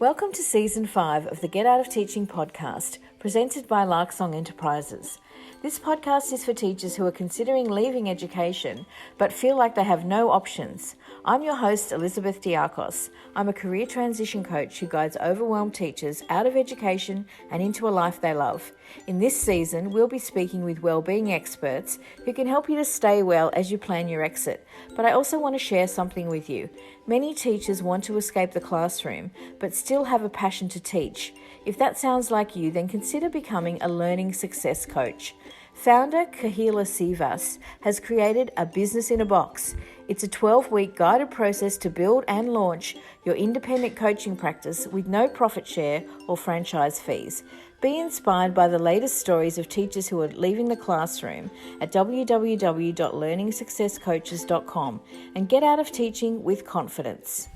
Welcome to Season 5 of the Get Out of Teaching podcast, presented by Larksong Enterprises. This podcast is for teachers who are considering leaving education but feel like they have no options. I'm your host, Elizabeth Diakos. I'm a career transition coach who guides overwhelmed teachers out of education and into a life they love. In this season, we'll be speaking with wellbeing experts who can help you to stay well as you plan your exit. But I also want to share something with you. Many teachers want to escape the classroom, but still have a passion to teach. If that sounds like you, then consider becoming a learning success coach. Founder Kahila Sivas has created a business in a box. It's a 12-week guided process to build and launch your independent coaching practice with no profit share or franchise fees. Be inspired by the latest stories of teachers who are leaving the classroom at www.learningsuccesscoaches.com and get out of teaching with confidence.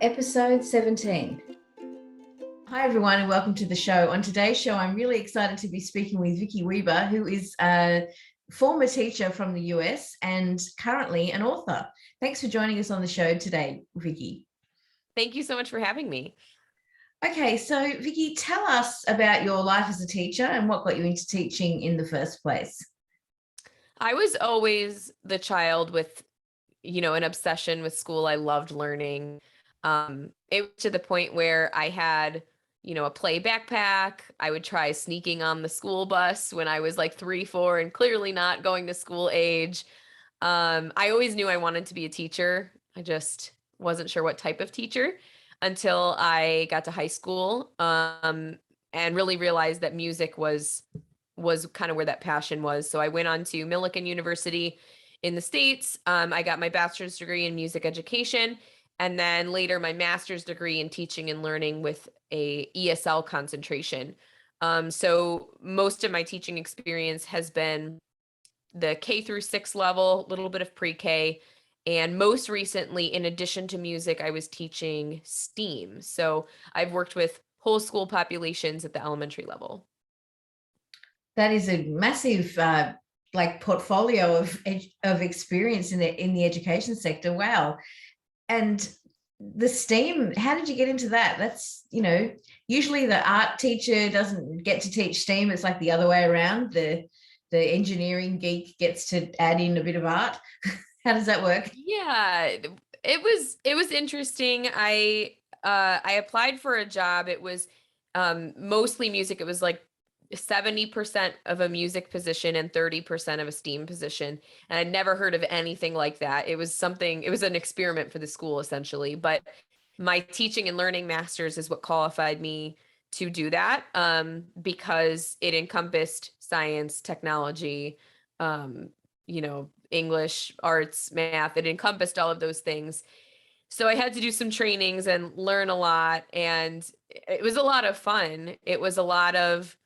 Episode 17. Hi everyone and welcome to the show. On today's show, I'm really excited to be speaking with Vicky Weber, who is a former teacher from the US and currently an author. Thanks for joining us on the show today, Vicky. Thank you so much for having me. Okay, so Vicky, tell us about your life as a teacher and what got you into teaching in the first place. I was always the child with, an obsession with school. I loved learning. It was to the point where I had, a play backpack. I would try sneaking on the school bus when I was like 3, 4, and clearly not going to school age. I always knew I wanted to be a teacher. I just wasn't sure what type of teacher until I got to high school, and really realized that music was kind of where that passion was. So I went on to Millikan University in the States. I got my bachelor's degree in music education, and then later my master's degree in teaching and learning with a ESL concentration. So most of my teaching experience has been the K through 6 level, a little bit of pre-K, and most recently, in addition to music, I was teaching STEAM. So I've worked with whole school populations at the elementary level. That is a massive portfolio of experience in the education sector. Wow. And the STEAM, how did you get into that? That's, usually the art teacher doesn't get to teach STEAM. It's like the other way around. The engineering geek gets to add in a bit of art. How does that work? Yeah, it was interesting. I applied for a job. It was mostly music. It was like 70% of a music position and 30% of a STEAM position. And I'd never heard of anything like that. It was an experiment for the school essentially. But my teaching and learning master's is what qualified me to do that, because it encompassed science, technology, English, arts, math. It encompassed all of those things. So I had to do some trainings and learn a lot. And it was a lot of fun. It was a lot of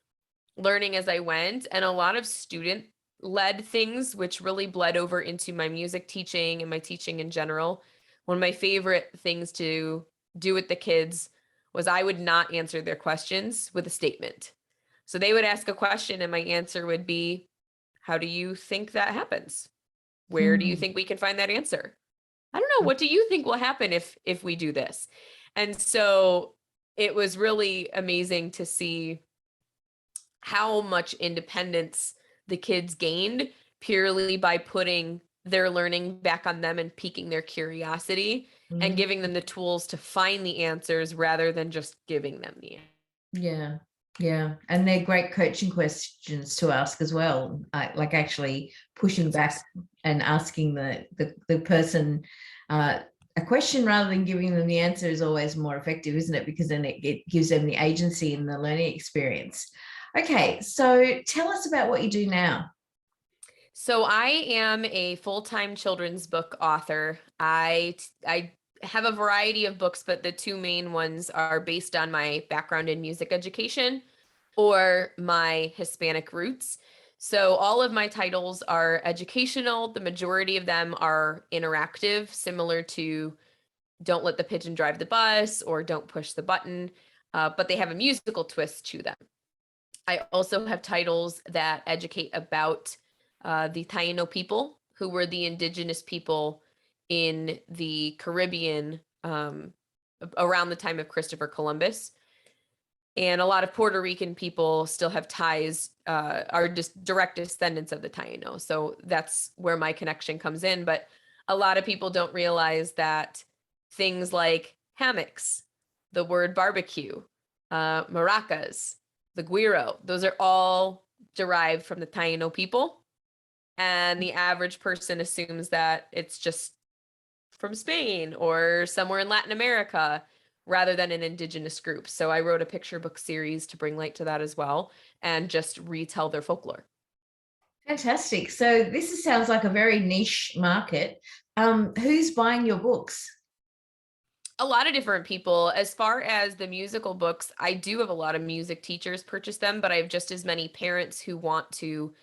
learning as I went and a lot of student-led things, which really bled over into my music teaching and my teaching in general. One of my favorite things to do with the kids was I would not answer their questions with a statement. So they would ask a question and my answer would be, how do you think that happens? Where do you think we can find that answer? I don't know. What do you think will happen if we do this? And so it was really amazing to see how much independence the kids gained purely by putting their learning back on them and piquing their curiosity and giving them the tools to find the answers rather than just giving them the answers. Yeah. And they're great coaching questions to ask as well. Like actually pushing back and asking the person a question rather than giving them the answer is always more effective, isn't it? Because then it gives them the agency in the learning experience. Okay, so tell us about what you do now. So I am a full-time children's book author. I have a variety of books, but the two main ones are based on my background in music education or my Hispanic roots. So all of my titles are educational. The majority of them are interactive, similar to Don't Let the Pigeon Drive the Bus or Don't Push the Button, but they have a musical twist to them. I also have titles that educate about the Taino people, who were the indigenous people in the Caribbean around the time of Christopher Columbus. And a lot of Puerto Rican people still have ties, are just direct descendants of the Taino. So that's where my connection comes in. But a lot of people don't realize that things like hammocks, the word barbecue, maracas, the guiro, those are all derived from the Taino people. And the average person assumes that it's just from Spain or somewhere in Latin America rather than an indigenous group. So I wrote a picture book series to bring light to that as well and just retell their folklore. Fantastic. So sounds like a very niche market. Who's buying your books? A lot of different people. As far as the musical books, I do have a lot of music teachers purchase them, but I have just as many parents who want to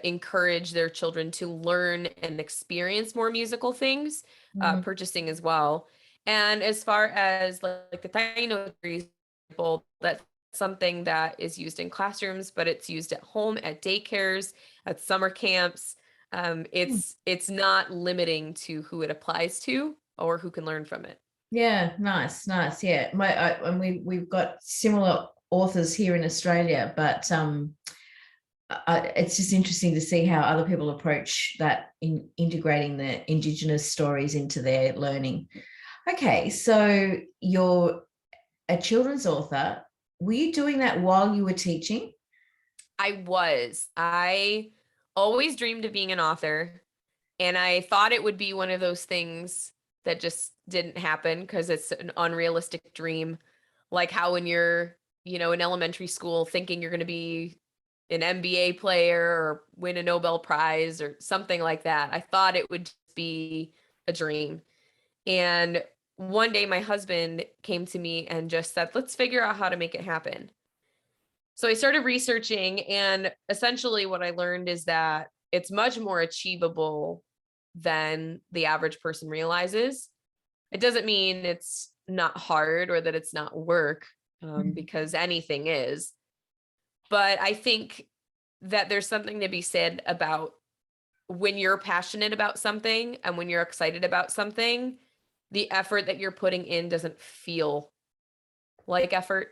encourage their children to learn and experience more musical things, purchasing as well. And as far as like the Taino example, that's something that is used in classrooms, but it's used at home, at daycares, at summer camps. It's not limiting to who it applies to or who can learn from it. Yeah, nice. Yeah, and we've got similar authors here in Australia, but it's just interesting to see how other people approach that in integrating the Indigenous stories into their learning. Okay, so you're a children's author. Were you doing that while you were teaching? I was. I always dreamed of being an author, and I thought it would be one of those things that just didn't happen because it's an unrealistic dream. Like how when you're, in elementary school thinking you're going to be an NBA player or win a Nobel Prize or something like that. I thought it would just be a dream. And one day my husband came to me and just said, let's figure out how to make it happen. So I started researching, and essentially what I learned is that it's much more achievable than the average person realizes. It doesn't mean it's not hard or that it's not work, because anything is. But I think that there's something to be said about when you're passionate about something and when you're excited about something, the effort that you're putting in doesn't feel like effort.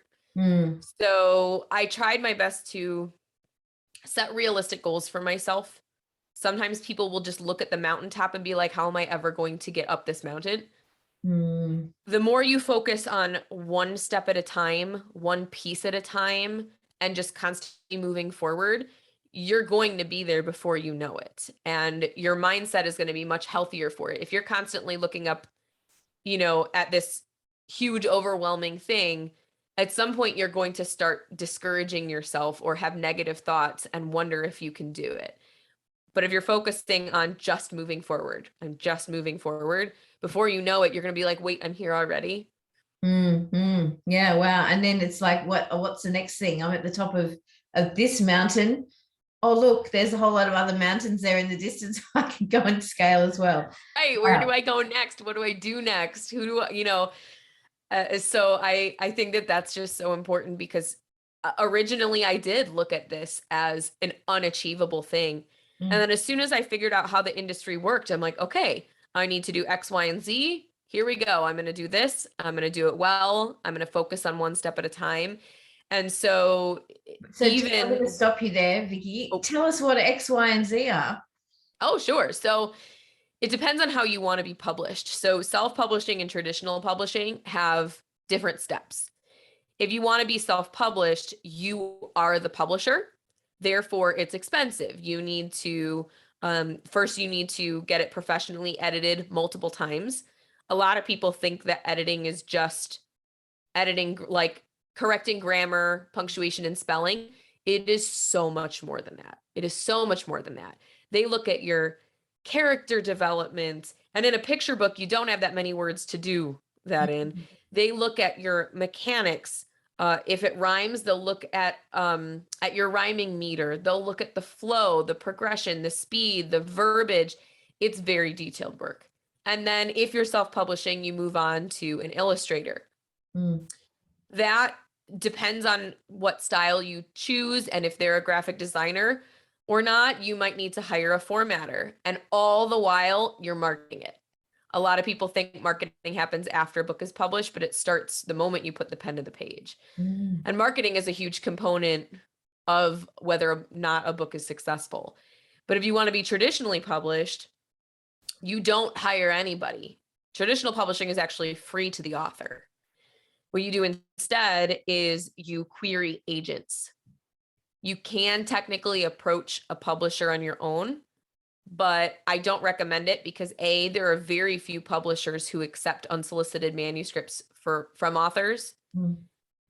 So I tried my best to set realistic goals for myself. Sometimes people will just look at the mountaintop and be like, how am I ever going to get up this mountain? The more you focus on one step at a time, one piece at a time, and just constantly moving forward, you're going to be there before you know it. And your mindset is going to be much healthier for it. If you're constantly looking up, at this huge, overwhelming thing, at some point you're going to start discouraging yourself or have negative thoughts and wonder if you can do it. But if you're focusing on just moving forward and just moving forward, before you know it, you're going to be like, wait, I'm here already. Yeah, wow. And then it's like, what's the next thing? I'm at the top of this mountain. Oh, look, there's a whole lot of other mountains there in the distance. I can go and scale as well. Right. Where do I go next? What do I do next? Who do I, so I think that that's just so important because originally I did look at this as an unachievable thing. And then as soon as I figured out how the industry worked, I'm like, okay, I need to do X, Y, and Z. Here we go. I'm going to do this. I'm going to do it well. I'm going to focus on one step at a time. And so I'm going to stop you there, Vicky. Tell us what X, Y, and Z are. Oh, sure. So it depends on how you want to be published. So self-publishing and traditional publishing have different steps. If you want to be self-published, you are the publisher. Therefore, it's expensive. You need to, first you need to get it professionally edited multiple times. A lot of people think that editing is just editing, like correcting grammar, punctuation, and spelling. It is so much more than that. It is so much more than that. They look at your character development, and in a picture book, you don't have that many words to do that in. They look at your mechanics. If it rhymes, they'll look at your rhyming meter. They'll look at the flow, the progression, the speed, the verbiage. It's very detailed work. And then if you're self-publishing, you move on to an illustrator. That depends on what style you choose and if they're a graphic designer or not. You might need to hire a formatter, and all the while you're marketing it. A lot of people think marketing happens after a book is published, but it starts the moment you put the pen to the page. And marketing is a huge component of whether or not a book is successful. But if you want to be traditionally published, you don't hire anybody. Traditional publishing is actually free to the author. What you do instead is you query agents. You can technically approach a publisher on your own, but I don't recommend it because A, there are very few publishers who accept unsolicited manuscripts from authors.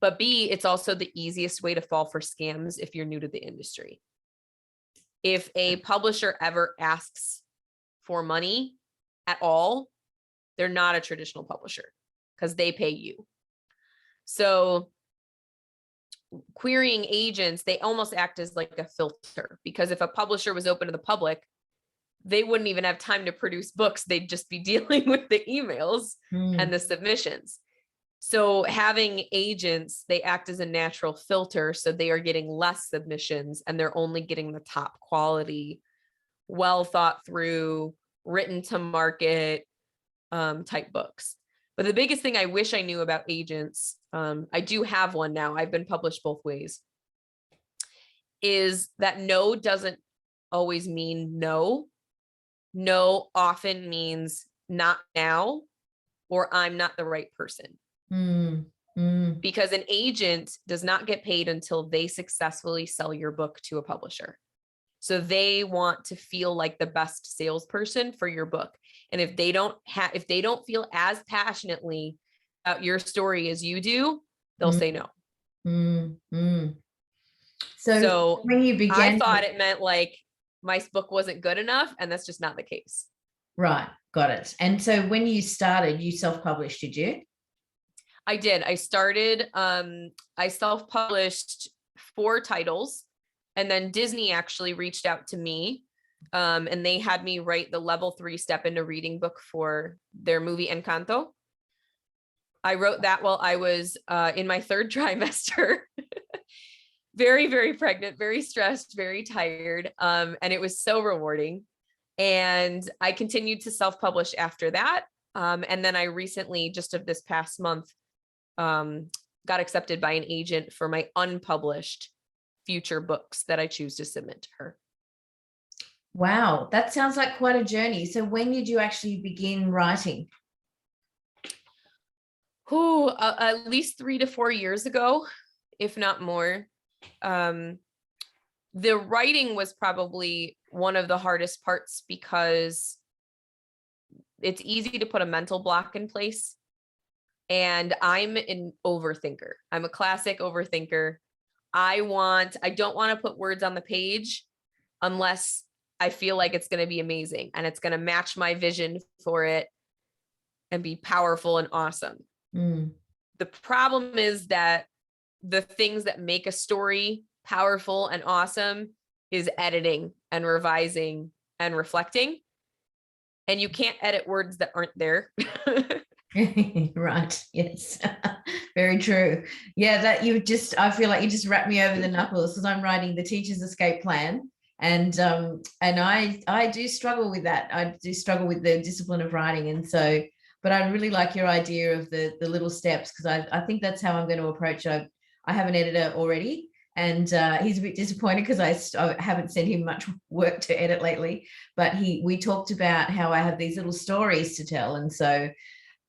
But B, it's also the easiest way to fall for scams if you're new to the industry. If a publisher ever asks for money at all, they're not a traditional publisher because they pay you. So querying agents, they almost act as like a filter, because if a publisher was open to the public, they wouldn't even have time to produce books. They'd just be dealing with the emails and the submissions. So having agents, they act as a natural filter. So they are getting less submissions and they're only getting the top quality, well thought through, written to market type books. But the biggest thing I wish I knew about agents, I do have one now, I've been published both ways, is that no doesn't always mean no. No often means not now, or I'm not the right person. Because an agent does not get paid until they successfully sell your book to a publisher. So they want to feel like the best salesperson for your book. And if they don't feel as passionately about your story as you do, they'll say no. So when you began, I thought it meant like my book wasn't good enough, and that's just not the case. Right. Got it. And so when you started, you self-published, did you? I did. I started, I self-published 4 titles, and then Disney actually reached out to me, and they had me write the level 3 step into reading book for their movie Encanto. I wrote that while I was in my 3rd trimester, very, very pregnant, very stressed, very tired. And it was so rewarding. And I continued to self-publish after that. And then I recently, just of this past month, got accepted by an agent for my unpublished future books that I choose to submit to her. Wow, that sounds like quite a journey. So when did you actually begin writing? At least 3 to 4 years ago, if not more. The writing was probably one of the hardest parts because it's easy to put a mental block in place. And I'm an overthinker. I'm a classic overthinker. I don't want to put words on the page unless I feel like it's going to be amazing and it's going to match my vision for it and be powerful and awesome. The problem is that the things that make a story powerful and awesome is editing and revising and reflecting. And you can't edit words that aren't there. Right. Yes. Very true. Yeah, I feel like you just wrapped me over the knuckles because I'm writing the Teacher's Escape Plan. And I do struggle with that. I do struggle with the discipline of writing. And so, but I really like your idea of the little steps, because I think that's how I'm going to approach it. I have an editor already, and he's a bit disappointed because I haven't sent him much work to edit lately. But we talked about how I have these little stories to tell, and so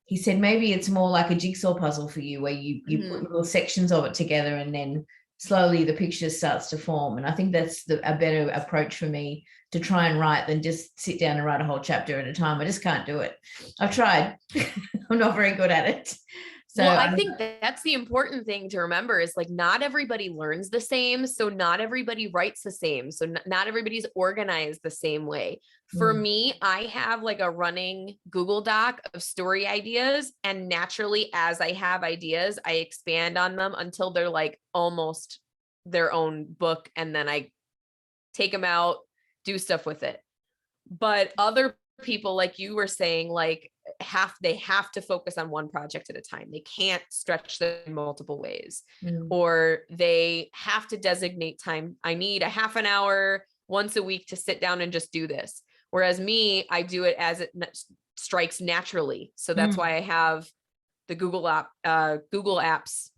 he said maybe it's more like a jigsaw puzzle for you, where you put little sections of it together, and then slowly the picture starts to form. And I think that's a better approach for me to try and write than just sit down and write a whole chapter at a time. I just can't do it. I've tried. I'm not very good at it. So well, I think that's the important thing to remember is like, not everybody learns the same. So not everybody writes the same. So not everybody's organized the same way. For me, I have like a running Google Doc of story ideas. And naturally, as I have ideas, I expand on them until they're like almost their own book. And then I take them out, do stuff with it. But other people, like you were saying, like they have to focus on one project at a time. They can't stretch them in multiple ways, or they have to designate time. I need a half an hour once a week to sit down and just do this. Whereas me, I do it strikes naturally. So that's Mm. why I have the Google apps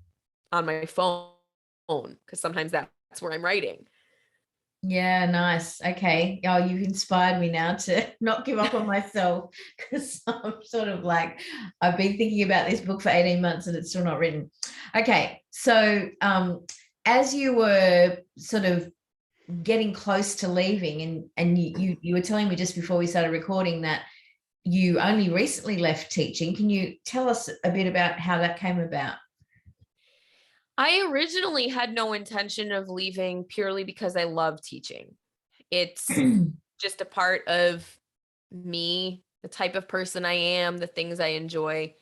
on my phone, because sometimes that's where I'm writing. Yeah, nice. Okay. Oh, you've inspired me now to not give up on myself, because I'm sort of like, I've been thinking about this book for 18 months and it's still not written. Okay. So as you were sort of getting close to leaving, and you were telling me just before we started recording that you only recently left teaching. Can you tell us a bit about how that came about? I originally had no intention of leaving purely because I love teaching. It's just a part of me, the type of person I am, the things I enjoy.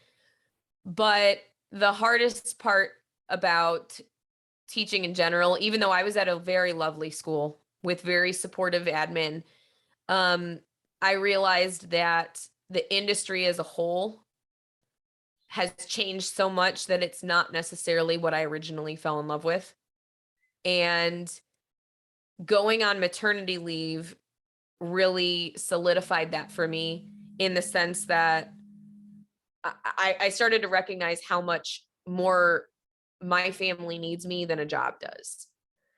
But the hardest part about teaching in general, even though I was at a very lovely school with very supportive admin, I realized that the industry as a whole has changed so much that it's not necessarily what I originally fell in love with. And going on maternity leave really solidified that for me, in the sense that I started to recognize how much more my family needs me than a job does,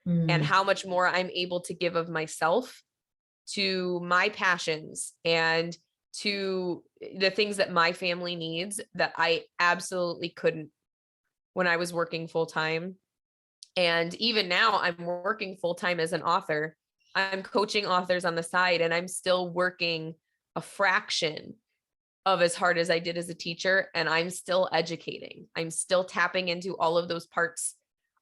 and how much more I'm able to give of myself to my passions and to the things that my family needs that I absolutely couldn't when I was working full time. And even now I'm working full time as an author. I'm coaching authors on the side, and I'm still working a fraction of as hard as I did as a teacher. And I'm still educating. I'm still tapping into all of those parts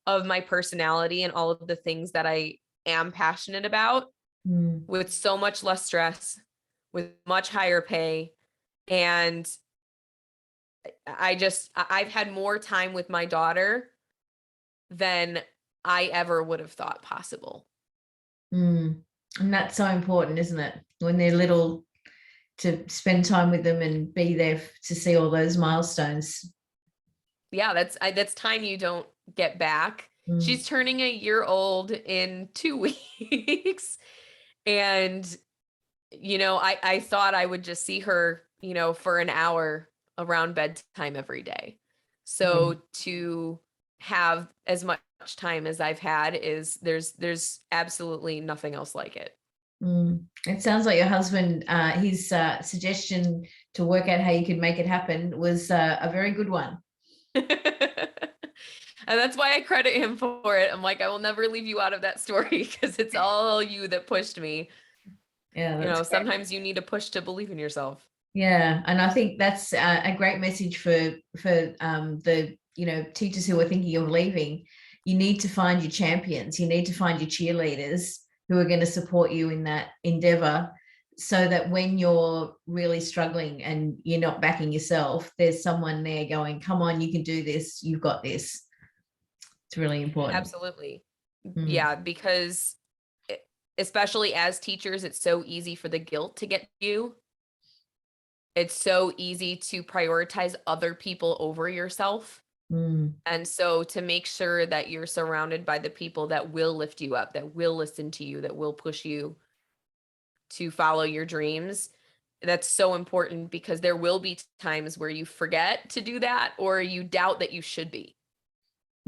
of my personality and all of the things that I am passionate about, with so much less stress, with much higher pay. And I've had more time with my daughter than I ever would have thought possible. And that's so important, isn't it? When they're little, to spend time with them and be there to see all those milestones. Yeah, that's time you don't get back. She's turning a year old in 2 weeks. And, I thought I would just see her, for an hour around bedtime every day. So to have as much time as I've had there's absolutely nothing else like it. It sounds like your husband, his suggestion to work out how you could make it happen was a very good one. And that's why I credit him for it. I'm like, I will never leave you out of that story, because it's all you that pushed me. Yeah, sometimes you need a push to believe in yourself. Yeah, and I think that's a great message for the teachers who are thinking of leaving. You need to find your champions. You need to find your cheerleaders who are going to support you in that endeavor, so that when you're really struggling and you're not backing yourself, there's someone there going, "Come on, you can do this. You've got this." It's really important. Absolutely. Yeah, because especially as teachers, it's so easy for the guilt to get you. It's so easy to prioritize other people over yourself. And so to make sure that you're surrounded by the people that will lift you up, that will listen to you, that will push you to follow your dreams, that's so important, because there will be times where you forget to do that, or you doubt that you should be.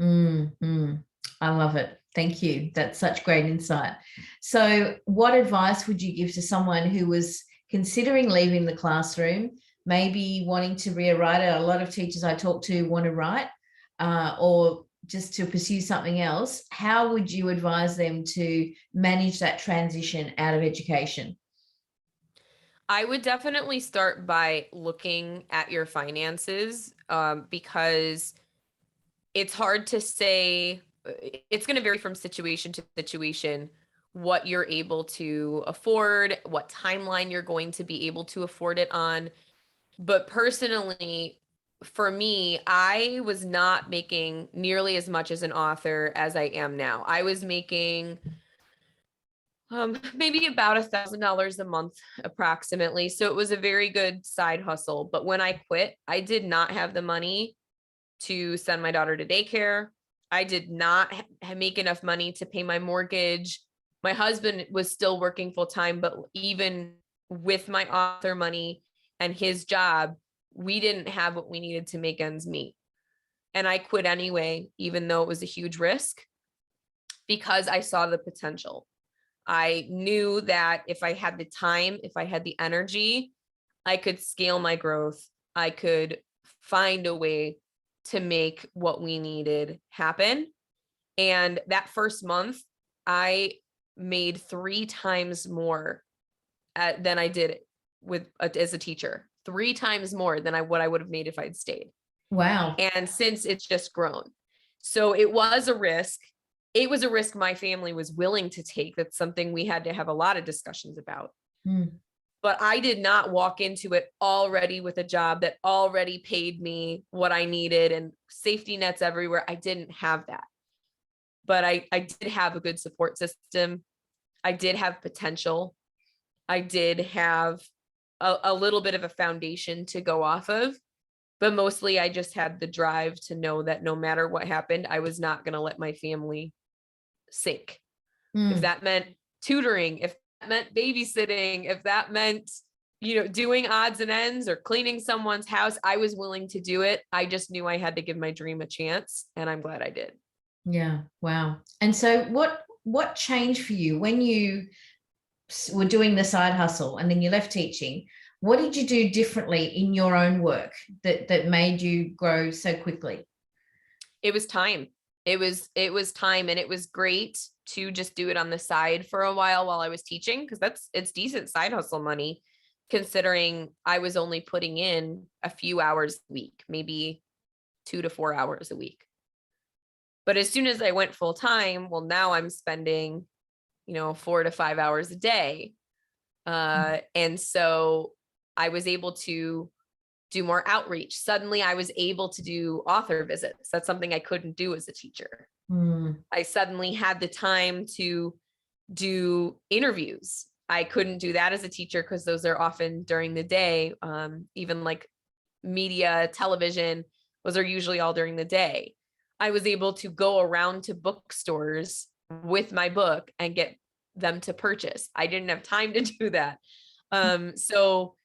I love it. Thank you. That's such great insight. So what advice would you give to someone who was considering leaving the classroom, maybe wanting to rewrite it? A lot of teachers I talk to want to write, or just to pursue something else. How would you advise them to manage that transition out of education? I would definitely start by looking at your finances, because it's hard to say. It's going to vary from situation to situation what you're able to afford, what timeline you're going to be able to afford it on. But personally, for me, I was not making nearly as much as an author as I am now. I was making maybe about $1,000 a month approximately. So it was a very good side hustle. But when I quit, I did not have the money to send my daughter to daycare. I did not make enough money to pay my mortgage. My husband was still working full time, but even with my author money, and his job, we didn't have what we needed to make ends meet. And I quit anyway, even though it was a huge risk, because I saw the potential. I knew that if I had the time, if I had the energy, I could scale my growth. I could find a way to make what we needed happen. And that first month, I made 3 times more than I did as a teacher, 3 times more than what I would have made if I'd stayed. Wow. And since it's just grown. So it was a risk. It was a risk my family was willing to take. That's something we had to have a lot of discussions about. But I did not walk into it already with a job that already paid me what I needed and safety nets everywhere. I didn't have that. But I did have a good support system. I did have potential. I did have a little bit of a foundation to go off of. But mostly I just had the drive to know that no matter what happened, I was not going to let my family sink. If that meant tutoring, if that meant babysitting, if that meant, doing odds and ends or cleaning someone's house, I was willing to do it. I just knew I had to give my dream a chance, and I'm glad I did. Yeah. Wow. And so what changed for you when you were doing the side hustle and then you left teaching? What did you do differently in your own work that made you grow so quickly? It was time. It was time, and it was great to just do it on the side for a while I was teaching, because it's decent side hustle money, considering I was only putting in a few hours a week, maybe 2 to 4 hours a week. But as soon as I went full time, well, now I'm spending, 4 to 5 hours a day. And so I was able to do more outreach. Suddenly I was able to do author visits. That's something I couldn't do as a teacher. I suddenly had the time to do interviews. I couldn't do that as a teacher because those are often during the day. Even like media, television, those are usually all during the day. I was able to go around to bookstores with my book and get them to purchase. I didn't have time to do that. So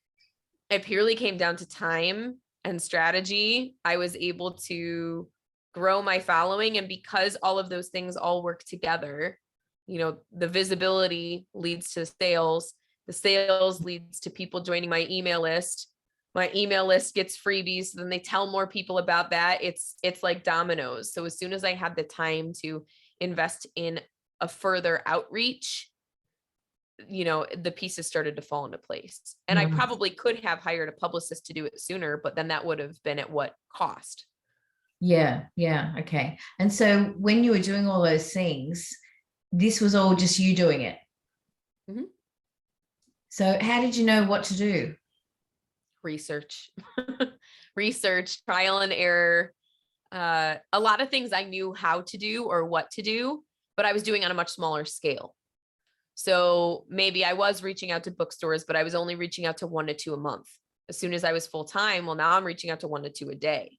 it purely came down to time and strategy. I was able to grow my following. And because all of those things all work together, the visibility leads to sales. The sales leads to people joining my email list. My email list gets freebies. So then they tell more people about that. It's like dominoes. So as soon as I had the time to invest in a further outreach, the pieces started to fall into place. And I probably could have hired a publicist to do it sooner, but then that would have been at what cost? Yeah. Okay. And so when you were doing all those things, this was all just you doing it. So how did you know what to do? Research, trial and error. A lot of things I knew how to do or what to do, but I was doing on a much smaller scale. So maybe I was reaching out to bookstores, but I was only reaching out to 1 to 2 a month. As soon as I was full time, well, now I'm reaching out to 1 to 2 a day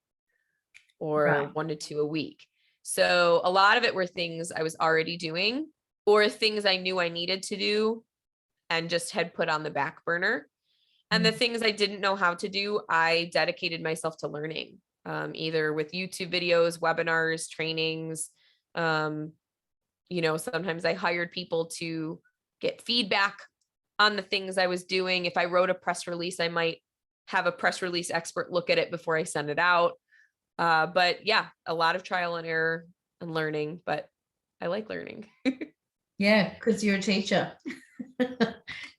or 1 to 2 a week. So a lot of it were things I was already doing or things I knew I needed to do and just had put on the back burner. And the things I didn't know how to do, I dedicated myself to learning, either with YouTube videos, webinars, trainings. Sometimes I hired people to get feedback on the things I was doing. If I wrote a press release, I might have a press release expert look at it before I send it out. But yeah, a lot of trial and error and learning, but I like learning. Yeah, because you're a teacher.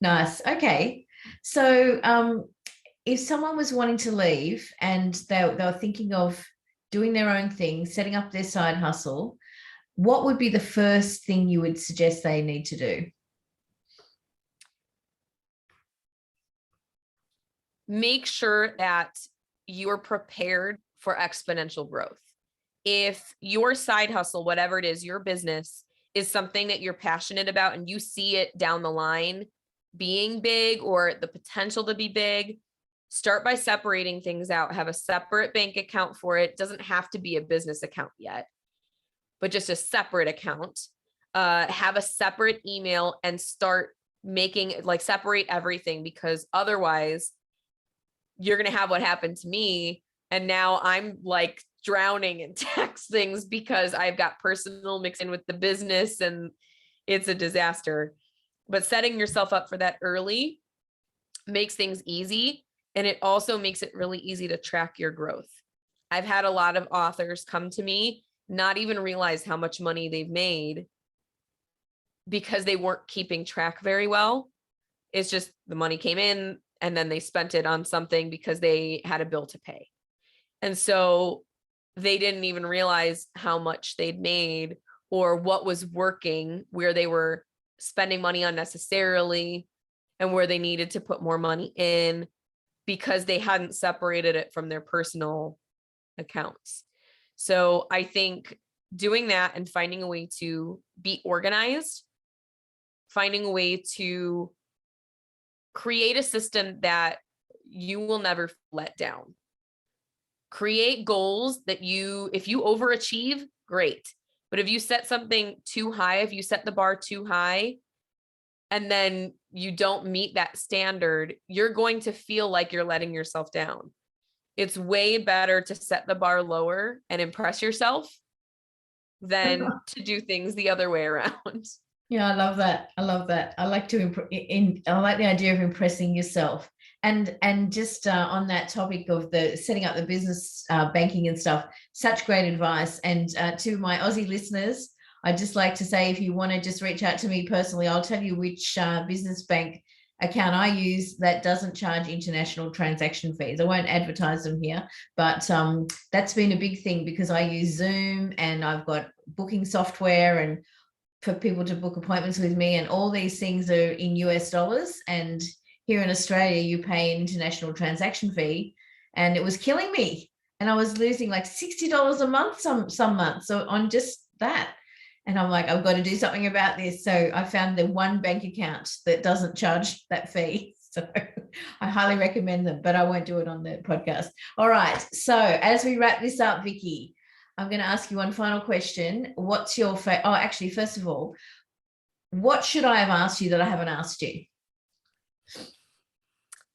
Nice. Okay. So if someone was wanting to leave and they were thinking of doing their own thing, setting up their side hustle, what would be the first thing you would suggest they need to do? Make sure that you're prepared for exponential growth. If your side hustle, whatever it is, your business is something that you're passionate about and you see it down the line being big or the potential to be big, start by separating things out. Have a separate bank account for it. It doesn't have to be a business account yet, but just a separate account. Have a separate email and start making separate everything, because otherwise you're going to have what happened to me. And now I'm like drowning in tax things because I've got personal mixed in with the business and it's a disaster. But setting yourself up for that early makes things easy. And it also makes it really easy to track your growth. I've had a lot of authors come to me, not even realize how much money they've made because they weren't keeping track very well. It's just the money came in and then they spent it on something because they had a bill to pay. And so they didn't even realize how much they'd made or what was working, where they were spending money unnecessarily and where they needed to put more money in because they hadn't separated it from their personal accounts. So I think doing that and finding a way to be organized, finding a way to create a system that you will never let down. Create goals that if you overachieve, great. But if you set something too high, if you set the bar too high, and then you don't meet that standard, you're going to feel like you're letting yourself down. It's way better to set the bar lower and impress yourself than to do things the other way around. Yeah, I love that. I love that. I like I like the idea of impressing yourself. And just on that topic of the setting up the business banking and stuff, such great advice. And to my Aussie listeners, I'd just like to say, if you want to just reach out to me personally, I'll tell you which business bank account I use that doesn't charge international transaction fees. I won't advertise them here, but that's been a big thing because I use Zoom and I've got booking software and for people to book appointments with me, and all these things are in US dollars. And here in Australia, you pay an international transaction fee, and it was killing me. And I was losing like $60 a month some months. So on just that. And I'm like, I've got to do something about this. So I found the one bank account that doesn't charge that fee. So I highly recommend them, but I won't do it on the podcast. All right. So as we wrap this up, Vicky, I'm going to ask you one final question. What's your actually, first of all, what should I have asked you that I haven't asked you?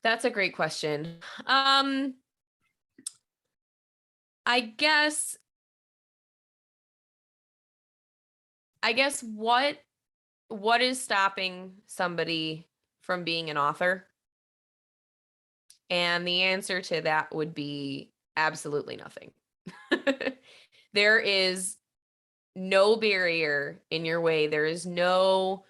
That's a great question. I guess what is stopping somebody from being an author? And the answer to that would be absolutely nothing. There is no barrier in your way. There is no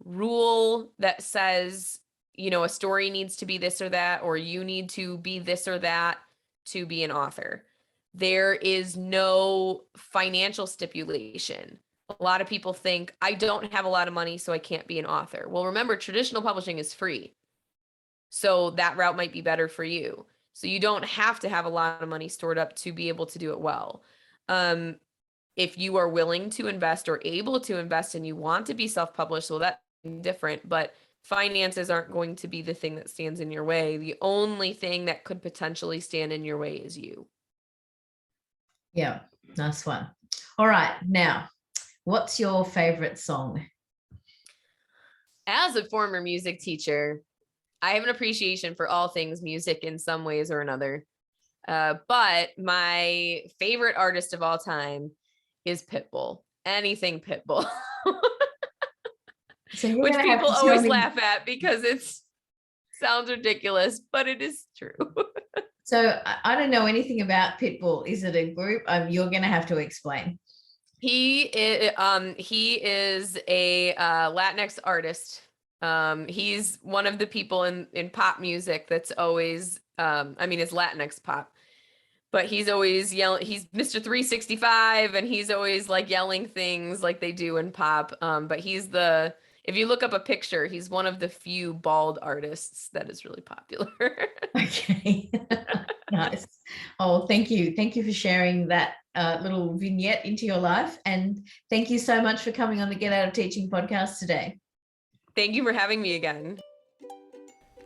rule that says, a story needs to be this or that, or you need to be this or that to be an author. There is no financial stipulation. A lot of people think, I don't have a lot of money, so I can't be an author. Well, remember, traditional publishing is free. So that route might be better for you. So you don't have to have a lot of money stored up to be able to do it well. If you are willing to invest or able to invest and you want to be self-published, well, that's different, but finances aren't going to be the thing that stands in your way. The only thing that could potentially stand in your way is you. Yeah, nice one. All right. Now, what's your favorite song? As a former music teacher, I have an appreciation for all things music in some ways or another. But my favorite artist of all time is Pitbull. Anything Pitbull. So which people always laugh at because it sounds ridiculous, but it is true. So I don't know anything about Pitbull. Is it a group? You're going to have to explain. He is a Latinx artist. He's one of the people in pop music that's always, it's Latinx pop, but he's always yelling. He's Mr. 365, and he's always like yelling things like they do in pop. But if you look up a picture, he's one of the few bald artists that is really popular. Okay. Nice. Oh, thank you. Thank you for sharing that little vignette into your life. And thank you so much for coming on the Get Out of Teaching podcast today. Thank you for having me again.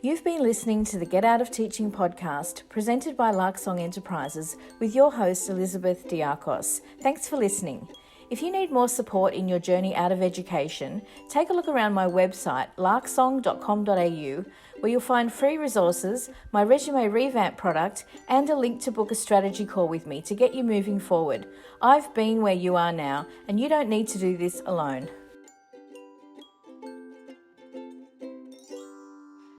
You've been listening to the Get Out of Teaching podcast, presented by Lark Song Enterprises, with your host, Elizabeth Diakos. Thanks for listening. If you need more support in your journey out of education, take a look around my website, larksong.com.au, where you'll find free resources, my resume revamp product, and a link to book a strategy call with me to get you moving forward. I've been where you are now, and you don't need to do this alone.